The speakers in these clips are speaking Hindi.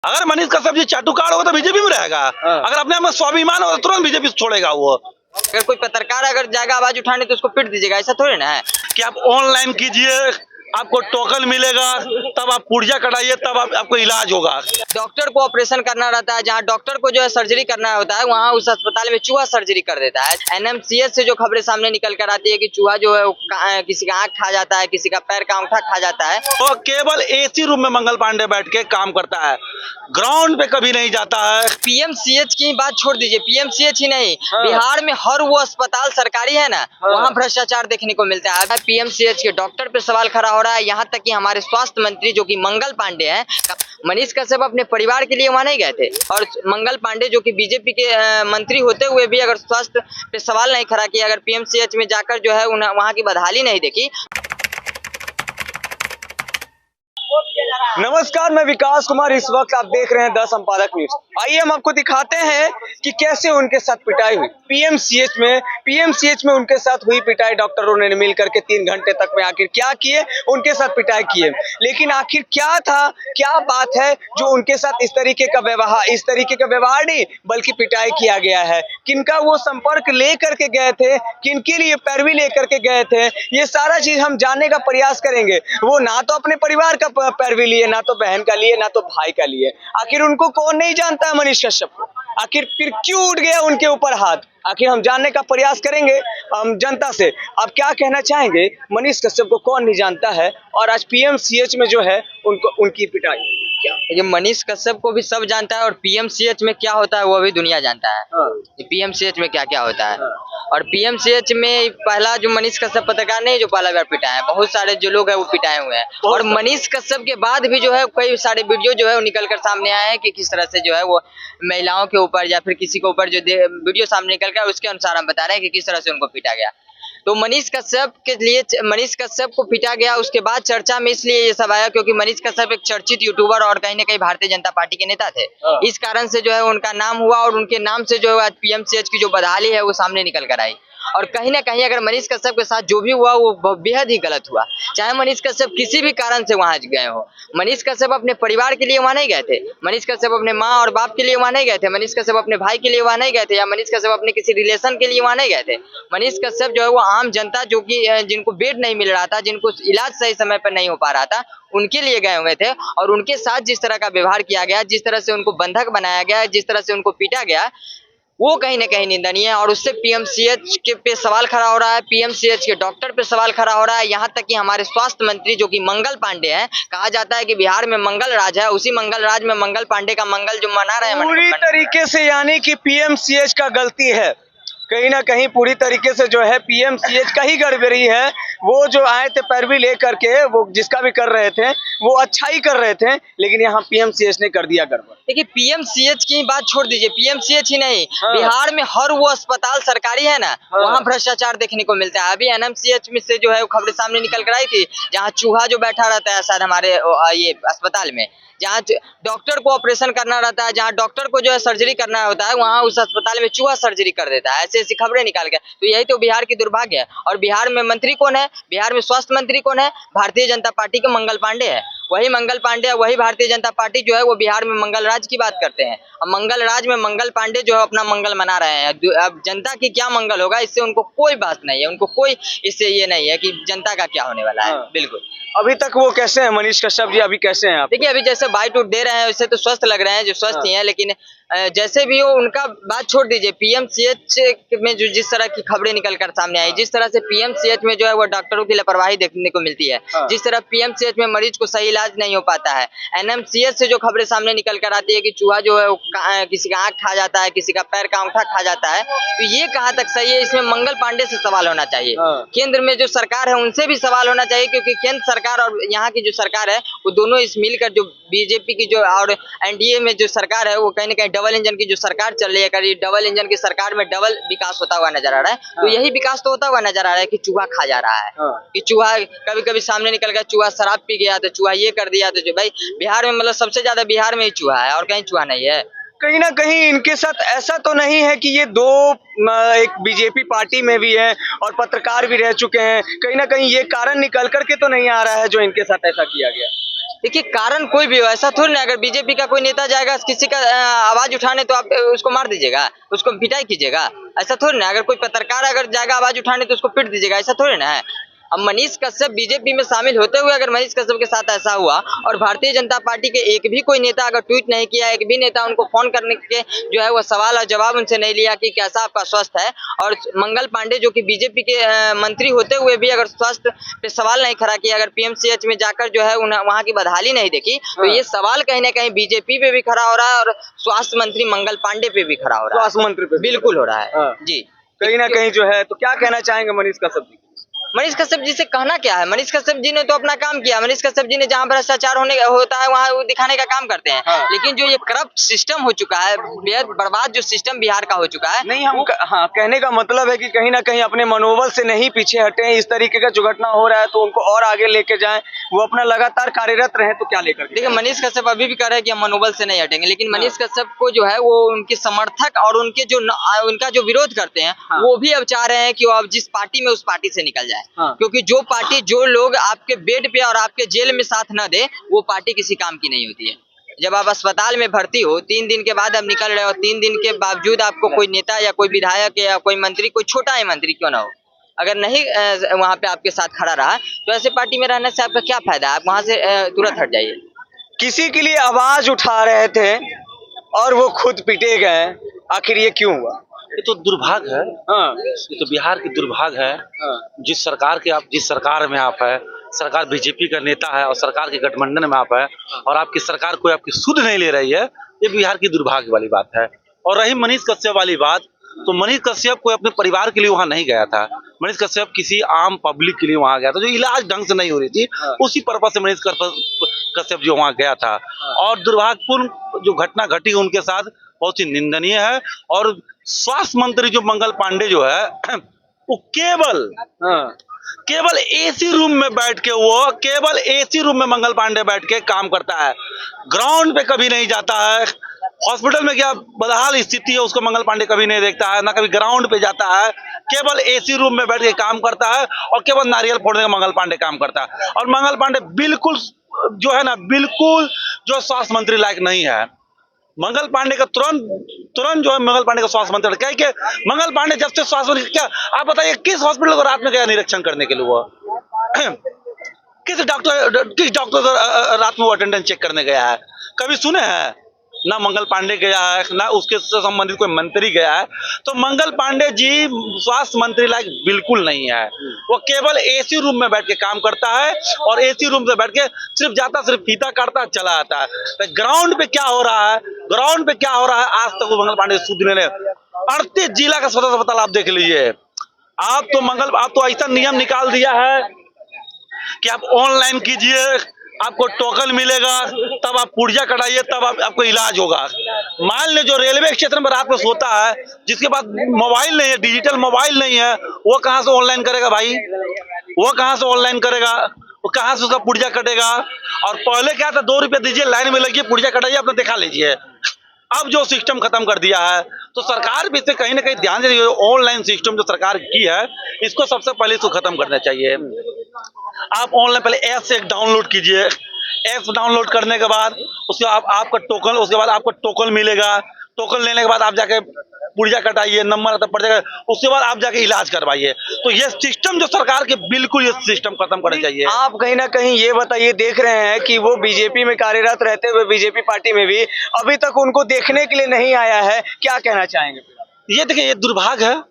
अगर मनीष कश्यप जी चाटुकार होगा तो बीजेपी में रहेगा। अगर अपने आप में स्वाभिमान होगा तो तुरंत बीजेपी छोड़ेगा वो। अगर कोई पत्रकार अगर जाएगा आवाज उठाने तो उसको पीट दीजिएगा, ऐसा थोड़ी ना है कि आप ऑनलाइन कीजिए, आपको टोकन मिलेगा, तब आप पुर्जा कटाइए, तब आपको इलाज होगा। डॉक्टर को ऑपरेशन करना रहता है, जहाँ डॉक्टर को जो है सर्जरी करना होता है वहाँ उस अस्पताल में चूहा सर्जरी कर देता है। एनएमसीएच से जो खबरें सामने निकल कर आती है कि चूहा जो है वो किसी का आंख खा जाता है, किसी का पैर का अंगूठा खा जाता है। वो केवल एसी रूम में मंगल पांडे बैठ के काम करता है, ग्राउंड पे कभी नहीं जाता है। पीएमसीएच की बात छोड़ दीजिए, पीएमसीएच ही नहीं, बिहार में हर वो अस्पताल सरकारी है ना, वहाँ भ्रष्टाचार देखने को मिलता है। पीएमसीएच के डॉक्टर पे सवाल खड़ा हो रहा है, यहाँ तक कि हमारे स्वास्थ्य मंत्री जो कि मंगल पांडे हैं, मनीष कश्यप अपने परिवार के लिए वहाँ नहीं गए थे, और मंगल पांडे जो कि बीजेपी के मंत्री होते हुए भी अगर स्वास्थ्य पे सवाल नहीं खड़ा किया, अगर पीएमसीएच में जाकर जो है वहाँ की बदहाली नहीं देखी। नमस्कार, मैं विकास कुमार। इस वक्त आप देख रहे हैं द संपादक न्यूज। आइए हम आपको दिखाते हैं कि कैसे उनके साथ पिटाई हुई पीएमसीएच में उनके साथ हुई पिटाई। डॉक्टरों ने मिल करके 3 घंटे तक में आखिर क्या किए, उनके साथ पिटाई किए, लेकिन आखिर क्या था, क्या बात है जो उनके साथ इस तरीके का व्यवहार नहीं बल्कि पिटाई किया गया है। किनका वो संपर्क ले करके गए थे, किनके लिए पैरवी लेकर के गए थे, ये सारा चीज हम जानने का प्रयास करेंगे। वो ना तो अपने परिवार का पैरवी लिए, ना तो बहन का लिए, ना तो भाई का लिए। आखिर उनको कौन नहीं जानता है मनीष कश्यप को? आखिर फिर क्यों उठ गया उनके ऊपर हाथ? आखिर हम जानने का प्रयास करेंगे हम जनता से। आप क्या कहना चाहेंगे, मनीष कश्यप को कौन नहीं जानता है? और आज पीएमसीएच में जो है उनको उनकी पिटाई क्या? ये मनीष कश्यप को भी सब जानता है, और पीएमसीएच में क्या होता है वो भी दुनिया जानता है। पीएमसीएच में क्या क्या होता है, और पीएमसीएच में पहला जो मनीष कश्यप पत्रकार नहीं जो पहला बार पिटाए हैं, बहुत सारे जो लोग हैं वो पिटाए हुए हैं। और मनीष कश्यप के बाद भी जो है कई सारे वीडियो जो है वो निकल कर सामने आए हैं कि किस तरह से जो है वो महिलाओं के ऊपर या फिर किसी के ऊपर जो वीडियो सामने निकल कर उसके अनुसार हम बता रहे हैं कि किस तरह से उनको पीटा गया। तो मनीष कश्यप के लिए, मनीष कश्यप को पीटा गया उसके बाद चर्चा में इसलिए ये सब आया क्योंकि मनीष कश्यप एक चर्चित यूट्यूबर और कहीं ना कहीं भारतीय जनता पार्टी के नेता थे। इस कारण से जो है उनका नाम हुआ, और उनके नाम से जो है आज पीएमसीएच की जो बदहाली है वो सामने निकल कर आई। और कहीं ना कहीं अगर मनीष कश्यप के साथ जो भी हुआ वो बेहद ही गलत हुआ, चाहे मनीष कश्यप किसी भी कारण से वहां गए हो। मनीष कश्यप अपने परिवार के लिए वहां नहीं गए थे, मनीष कश्यप अपने माँ और बाप के लिए वहां नहीं गए थे, मनीष कश्यप अपने भाई के लिए वहां नहीं गए थे, या मनीष कश्यप अपने किसी रिलेशन के लिए वहां नहीं गए थे। मनीष कश्यप जो है वो आम जनता जो कि जिनको बेड नहीं मिल रहा था, जिनको इलाज सही समय पर नहीं हो पा रहा था, उनके लिए गए हुए थे। और उनके साथ जिस तरह का व्यवहार किया गया, जिस तरह से उनको बंधक बनाया गया, जिस तरह से उनको पीटा गया, वो कहीं ना कहीं निंदनीय है। और उससे पीएमसीएच के पे सवाल खड़ा हो रहा है, पीएमसीएच के डॉक्टर पे सवाल खड़ा हो रहा है, यहाँ तक कि हमारे स्वास्थ्य मंत्री जो कि मंगल पांडे हैं, कहा जाता है कि बिहार में मंगल राज है, उसी मंगल राज में मंगल पांडे का मंगल जो मना रहे हैं पूरी तरीके से, यानी कि पीएमसीएच का गलती है कहीं ना कहीं, पूरी तरीके से जो है पीएमसीएच का ही गड़बड़ी है। वो जो आए थे पैरवी लेकर के, वो जिसका भी कर रहे थे वो अच्छा ही कर रहे थे, लेकिन यहाँ पीएमसीएच ने कर दिया गड़बड़। देखिए पीएमसीएच की बात छोड़ दीजिए, पीएमसीएच ही नहीं, बिहार में हर वो अस्पताल सरकारी है ना, वहाँ भ्रष्टाचार देखने को मिलता है। अभी एनएमसीएच में से जो है वो खबरें सामने निकल कर आई थी, जहाँ चूहा जो बैठा रहता है शायद हमारे ये अस्पताल में, जहाँ डॉक्टर को ऑपरेशन करना रहता है, जहाँ डॉक्टर को जो है सर्जरी करना होता है, वहाँ उस अस्पताल में चूहा सर्जरी कर देता है। ऐसी ऐसी खबरें निकाल के, तो यही तो बिहार की दुर्भाग्य है। और बिहार में मंत्री कौन है, बिहार में स्वास्थ्य मंत्री कौन है? भारतीय जनता पार्टी के मंगल पांडे है। वही मंगल पांडे, वही भारतीय जनता पार्टी जो है वो बिहार में मंगल राज की बात करते हैं। अब मंगल राज में मंगल पांडे जो है अपना मंगल मना रहे हैं। अब जनता की क्या मंगल होगा, इससे उनको कोई बात नहीं है, उनको कोई इससे ये नहीं है कि जनता का क्या होने वाला है। बिल्कुल। अभी तक वो कैसे हैं मनीष कश्यप जी, अभी कैसे हैं आप? देखिए अभी जैसे बाइट उठ दे रहे हैं वैसे तो स्वस्थ लग रहे हैं, जो स्वस्थ ही हैं, लेकिन जैसे भी हो उनका बात छोड़ दीजिए। पीएमसीएच में जो जिस तरह की खबरें निकल कर सामने आई, जिस तरह से पीएमसीएच में जो है वो डॉक्टरों की लापरवाही देखने को मिलती है, जिस तरह पीएमसीएच में मरीज को सही इलाज नहीं हो पाता है, एनएमसीएच से जो खबरें सामने निकल कर आती है कि चूहा जो है वो किसी का आंख खा जाता है, किसी का पैर का अंगूठा खा जाता है, तो ये कहाँ तक सही है? इसमें मंगल पांडे से सवाल होना चाहिए, केंद्र में जो सरकार है उनसे भी सवाल होना चाहिए, क्योंकि केंद्र सरकार और यहाँ की जो सरकार है वो दोनों इस मिलकर जो बीजेपी की जो और एनडीए में जो सरकार है वो कहीं ना कहीं डबल इंजन की जो सरकार चल रही है, करीब डबल इंजन की सरकार में डबल विकास होता हुआ नजर आ रहा है। तो यही विकास तो होता हुआ नजर आ रहा है कि चूहा खा जा रहा है, कि चूहा कभी कभी सामने निकल गया, चूहा शराब पी गया तो चूहा ये कर दिया, तो जो भाई बिहार में मतलब सबसे ज्यादा बिहार में ही चूहा है और कहीं चूहा नहीं है। कहीं ना कहीं इनके साथ ऐसा तो नहीं है कि ये दो एक बीजेपी पार्टी में भी है और पत्रकार भी रह चुके हैं, कहीं ना कहीं ये कारण निकल करके तो नहीं आ रहा है जो इनके साथ ऐसा किया गया? देखिए कारण कोई भी हो, ऐसा थोड़ी ना अगर बीजेपी का कोई नेता जाएगा किसी का आवाज उठाने तो आप उसको मार दीजिएगा, उसको पिटाई कीजिएगा। ऐसा थोड़ी ना अगर कोई पत्रकार अगर जाएगा आवाज उठाने तो उसको पीट दीजिएगा, ऐसा थोड़ी ना है। अब मनीष कश्यप बीजेपी में शामिल होते हुए अगर मनीष कश्यप के साथ ऐसा हुआ और भारतीय जनता पार्टी के एक भी कोई नेता अगर ट्वीट नहीं किया, एक भी नेता उनको फोन करने के जो है वो सवाल और जवाब उनसे नहीं लिया कि कैसा आपका स्वास्थ्य है, और मंगल पांडे जो कि बीजेपी के मंत्री होते हुए भी अगर स्वास्थ्य पे सवाल नहीं खड़ा किया, अगर पीएमसीएच में जाकर जो है वहाँ की बदहाली नहीं देखी, तो ये सवाल कहीं ना कहीं बीजेपी पे भी खड़ा हो रहा है और स्वास्थ्य मंत्री मंगल पांडे पे भी खड़ा हो रहा है। स्वास्थ्य मंत्री पे बिल्कुल हो रहा है जी, कहीं ना कहीं जो है। तो क्या कहना चाहेंगे मनीष कश्यप जी? मनीष कश्यप जी से कहना क्या है, मनीष कश्यप जी ने तो अपना काम किया। मनीष कश्यप जी ने जहाँ भ्रष्टाचार होता है वहाँ वो दिखाने का काम करते हैं। हाँ। लेकिन जो ये करप्ट सिस्टम हो चुका है, बेहद बर्बाद जो सिस्टम बिहार का हो चुका है, नहीं हम हाँ, कहने का मतलब है कि कहीं ना कहीं अपने मनोबल से नहीं पीछे हटे हैं। इस तरीके का जो घटना हो रहा है तो उनको और आगे लेके जाएं, वो अपना लगातार कार्यरत रहे तो क्या लेकर। देखिए मनीष कश्यप अभी भी कह रहे हैं कि हम मनोबल से नहीं हटेंगे, लेकिन मनीष कश्यप को जो है वो उनके समर्थक और उनके जो उनका जो विरोध करते हैं वो भी अब चाह रहे हैं कि वो अब जिस पार्टी में उस पार्टी से निकल जाए, क्योंकि जो पार्टी जो लोग आपके बेड पे और आपके जेल में साथ न दे वो पार्टी किसी काम की नहीं होती है। जब आप अस्पताल में भर्ती हो 3 दिन के बाद आप निकल रहे हो, 3 दिन के बावजूद आपको कोई नेता या कोई विधायक या कोई मंत्री, कोई छोटा ही मंत्री क्यों ना हो, अगर नहीं वहाँ पे आपके साथ खड़ा रहा तो ऐसे पार्टी में रहने से आपका क्या फायदा है, आप वहाँ से तुरंत हट जाइए। किसी के लिए आवाज उठा रहे थे और वो खुद पिटे गए, आखिर ये क्यों हुआ? ये तो दुर्भाग्य है। ये तो बिहार की दुर्भाग्य है। जिस सरकार में आप है, सरकार बीजेपी का नेता है और सरकार के गठबंधन में आप है और आपकी सरकार कोई आपकी सुध नहीं ले रही है, ये बिहार की दुर्भाग्य वाली बात है। और रही मनीष कश्यप वाली बात, तो मनीष कश्यप कोई अपने परिवार के लिए वहां नहीं गया था। मनीष कश्यप किसी आम पब्लिक के लिए वहां गया था, जो इलाज ढंग से नहीं हो रही थी, उसी पर्पज से मनीष कश्यप जो वहां गया था। और दुर्भाग्यपूर्ण जो घटना घटी उनके साथ बहुत ही निंदनीय है। और स्वास्थ्य मंत्री जो मंगल पांडे जो है वो केवल एसी रूम में बैठ के, वो केवल एसी रूम में मंगल पांडे बैठ के काम करता है, ग्राउंड पे कभी नहीं जाता है। हॉस्पिटल में क्या बदहाल स्थिति है उसको मंगल पांडे कभी नहीं देखता है, ना कभी ग्राउंड पे जाता है, केवल एसी रूम में बैठ के काम करता है और केवल नारियल फोड़ने का मंगल पांडे काम करता है। और मंगल पांडे बिल्कुल जो है ना, बिल्कुल जो स्वास्थ्य मंत्री लायक नहीं है। मंगल पांडे का तुरंत जो है मंगल पांडे का स्वास्थ्य मंत्री, क्या कि मंगल पांडे जब से स्वास्थ्य मंत्री, क्या आप बताइए किस हॉस्पिटल को रात में गया निरीक्षण करने के लिए? वो किस डॉक्टर को रात में वो अटेंडेंस चेक करने गया है? कभी सुने हैं? ना मंगल पांडे गया है, ना उसके से संबंधित कोई मंत्री गया है। तो मंगल पांडे जी स्वास्थ्य मंत्री लायक बिल्कुल नहीं है। वो केवल एसी रूम में बैठ के काम करता है और एसी रूम से बैठ के सिर्फ जाता, सिर्फ फीता काटता, चला आता है। तो ग्राउंड पे क्या हो रहा है, आज तक वो मंगल पांडे सुध नहीं। 38 जिला का सदर अस्पताल आप देख लीजिए। आप तो ऐसा नियम निकाल दिया है कि आप ऑनलाइन कीजिए, आपको टोकन मिलेगा, तब आप पुर्जा कटाइए, तब आपको इलाज होगा। मान ले जो रेलवे स्टेशन पर रात में सोता है, जिसके पास मोबाइल नहीं है, डिजिटल मोबाइल नहीं है, वो कहाँ से ऑनलाइन करेगा भाई? वो कहाँ से ऑनलाइन करेगा? वो कहाँ से उसका पुर्जा कटेगा? और पहले क्या था, 2 रुपये दीजिए, लाइन में लगिए, पुर्जा कटाइए, अपना दिखा लीजिए। अब जो सिस्टम खत्म कर दिया है, तो सरकार भी इसे कहीं ना कहीं ध्यान दे। ऑनलाइन सिस्टम जो सरकार की है, इसको सबसे पहले इसको खत्म करना चाहिए। आप ऑनलाइन पहले ऐप से डाउनलोड कीजिए, ऐप डाउनलोड करने के बाद उसके आपका टोकन, उसके बाद आपको टोकन मिलेगा। टोकन लेने के बाद आप जाके पुर्जा कटाइए, नंबर आता पड़ जाएगा, उसके बाद आप जाके इलाज करवाइए। तो ये सिस्टम जो सरकार के, बिल्कुल ये सिस्टम खत्म करना चाहिए। आप कहीं ना कहीं ये बताइए, देख रहे हैं कि वो बीजेपी में कार्यरत रहते हुए बीजेपी पार्टी में भी अभी तक उनको देखने के लिए नहीं आया है, क्या कहना चाहेंगे? ये देखिए, ये दुर्भाग्य है।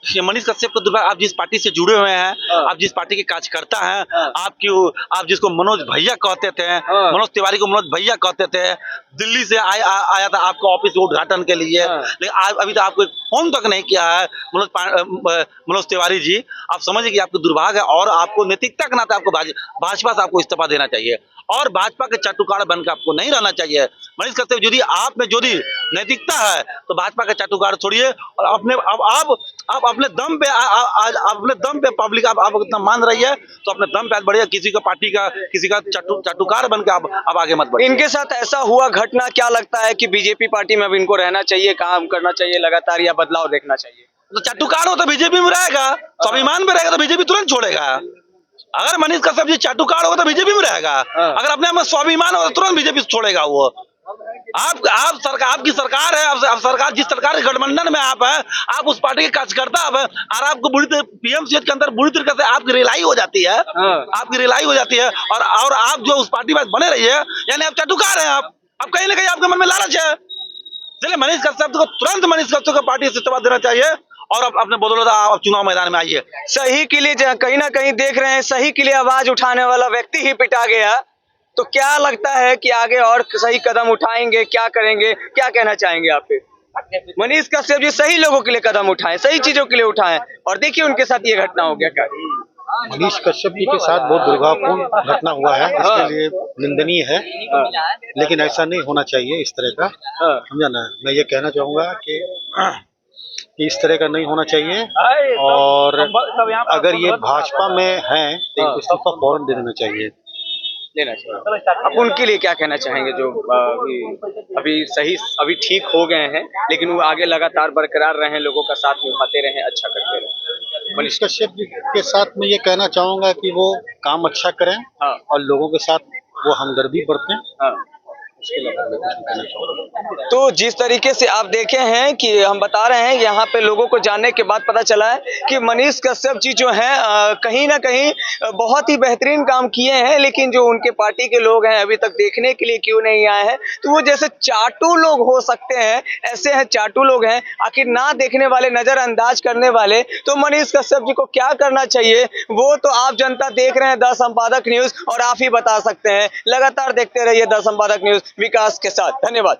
ये मनीष कश्यप का दुर्भाग्य। आप जिस पार्टी से जुड़े हुए हैं, आप जिस पार्टी के कार्यकर्ता हैं, आप जिसको मनोज भैया कहते थे, मनोज तिवारी को मनोज भैया कहते थे, दिल्ली से आया था आपका ऑफिस उद्घाटन के लिए, लेकिन अभी तो आपको फोन तक नहीं किया है मनोज तिवारी जी। आप समझिए कि आपको दुर्भाग्य है और आपको नैतिकता के नाते आपको भाजपा से आपको इस्तीफा देना चाहिए और भाजपा के चाटुकार बनकर आपको नहीं रहना चाहिए। मनीष कश्यप, यदि आप में यदि नैतिकता है तो भाजपा का चाटुकार छोड़िए और आप अपने दम पे पब्लिक आप इतना मान रही है तो अपने दम पे आज बढ़िया, किसी का पार्टी का किसी का चाटुकार बन के आप आगे मत बढ़िए। इनके साथ ऐसा हुआ घटना, क्या लगता है कि बीजेपी पार्टी में अब इनको रहना चाहिए, काम करना चाहिए लगातार, या बदलाव देखना चाहिए? तो चाटुकार हो तो बीजेपी में रहेगा, स्वाभिमान में रहेगा तो बीजेपी तुरंत छोड़ेगा। अगर मनीष कश्यप जी चाटुकार होगा तो बीजेपी में रहेगा। अगर अपने आप में स्वाभिमान होगा तो तुरंत बीजेपी छोड़ेगा वो। आप सरकार, आपकी सरकार है, आप सरकार, जिस सरकार के गठबंधन में आप है, आप उस पार्टी के कार्यकर्ता आप है, और आपको बुरी पीएमसीएच के अंदर बुरी तरीके से आपकी रिलाई हो जाती है, आपकी रिलाई हो जाती है, और आप जो उस पार्टी में बने रही है, यानी आप चाटुकार हैं। आप कहीं ना कहीं आपके मन में लालच है। इसलिए मनीष कश्यप को तुरंत मनीष कश्यप को पार्टी से इस्तीफा देना चाहिए और अपने बदौलत आप चुनाव मैदान में आइए। सही के लिए कहीं ना कहीं देख रहे हैं, सही के लिए आवाज उठाने वाला व्यक्ति ही पिटा गया। तो क्या लगता है कि आगे और सही कदम उठाएंगे, क्या करेंगे, क्या कहना चाहेंगे आप पे? मनीष कश्यप जी सही लोगों के लिए कदम उठाएं, सही चीजों के लिए उठाएं, और देखिए उनके साथ ये घटना हो गया। क्या मनीष कश्यप जी के साथ बहुत दुर्भाग्यपूर्ण घटना हुआ है, इसके लिए निंदनीय है, लेकिन ऐसा नहीं होना चाहिए इस तरह का, समझा ना। मैं ये कहना चाहूंगा कि इस तरह का नहीं होना चाहिए, और अगर ये भाजपा में है तो इस्तीफा फौरन दे देना चाहिए। लेना चाहिए। अब उनके लिए क्या कहना चाहेंगे जो अभी ठीक हो गए हैं, लेकिन वो आगे लगातार बरकरार रहे, लोगों का साथ निभाते रहे, अच्छा करते रहे? मनीष कश्यप जी के साथ मैं ये कहना चाहूंगा कि वो काम अच्छा करें और लोगों के साथ वो हमदर्दी बरतें। तो जिस तरीके से आप देखे हैं कि हम बता रहे हैं, यहाँ पे लोगों को जानने के बाद पता चला है कि मनीष कश्यप जी जो हैं कहीं ना कहीं बहुत ही बेहतरीन काम किए हैं, लेकिन जो उनके पार्टी के लोग हैं अभी तक देखने के लिए क्यों नहीं आए हैं। तो वो जैसे चाटू लोग हो सकते हैं, ऐसे हैं, चाटू लोग हैं, आखिर ना देखने वाले, नजरअंदाज करने वाले। तो मनीष कश्यप जी को क्या करना चाहिए वो तो आप जनता देख रहे हैं द संपादक न्यूज, और आप ही बता सकते हैं। लगातार देखते रहिए द संपादक न्यूज विकास के साथ। धन्यवाद।